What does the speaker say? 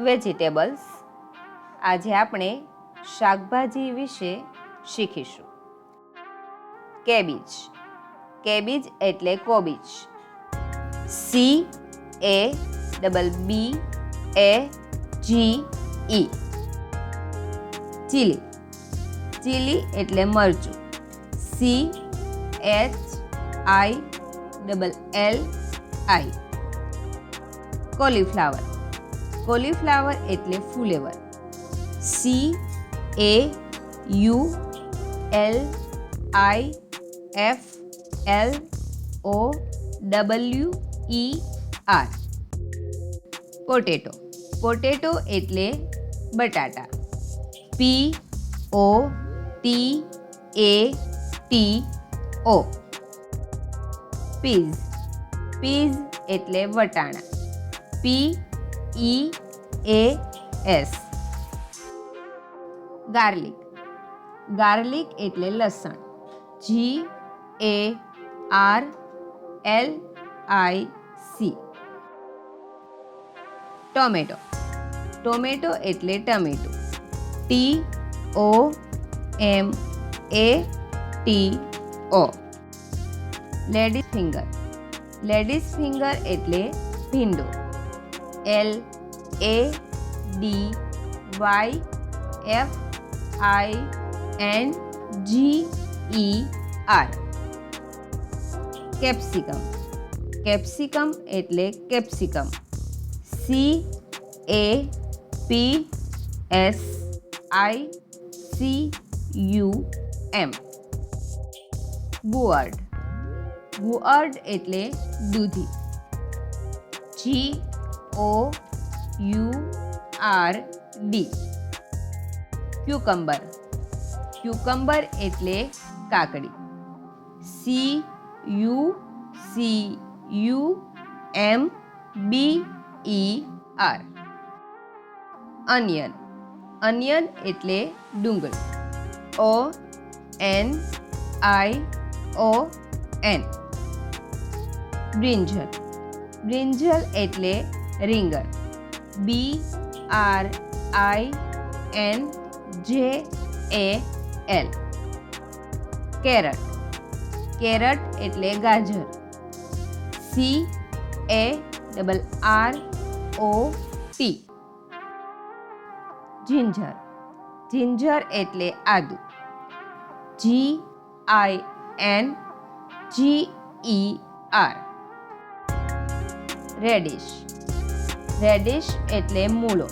Vegetables. આજે આપણે શાકભાજી વિશે શીખીશું. કેબીજ. કેબીજ એટલે કોબીજ. CABBAGE. ચીલી. ચીલી એટલે મરચું. CHILLI. કોલીફ્લાવર. કોલીફ્લાવર એટલે ફુલેવર. CAULIFLOWER. પોટેટો. પોટેટો એટલે બટાટા. POTATO. પીઝ. પીઝ એટલે વટાણા. PEAS. ગાર્લિક. ગાર્લિક એટલે લસણ. GARLIC. ટોમેટો. ટોમેટો એટલે ટમેટું. TOMATO. Ladies finger. Ladies finger એટલે ભીંડો. LADYFINGER. કેપ્સિકમ. કેપ્સિકમ એટલે કેપ્સિકમ. CAPSICUM. ગુઅર્ડ. ગુઅર્ડ એટલે દૂધી. GOURD. ક્યુકમ્બર. ક્યુકમ્બર એટલે કાકડી. CUCUMBER. અનિયન. અનિયન એટલે ડુંગળી. ONION. બ્રિંજલ. બ્રિંજલ એટલે રીંગણ. BRINJAL. કેરટ. કેરટ એટલે ગાજર. CARROT. જિંજર. જિંજર એટલે આદુ. GINGER. રેડિશ. રેડિશ એટલે મૂળો.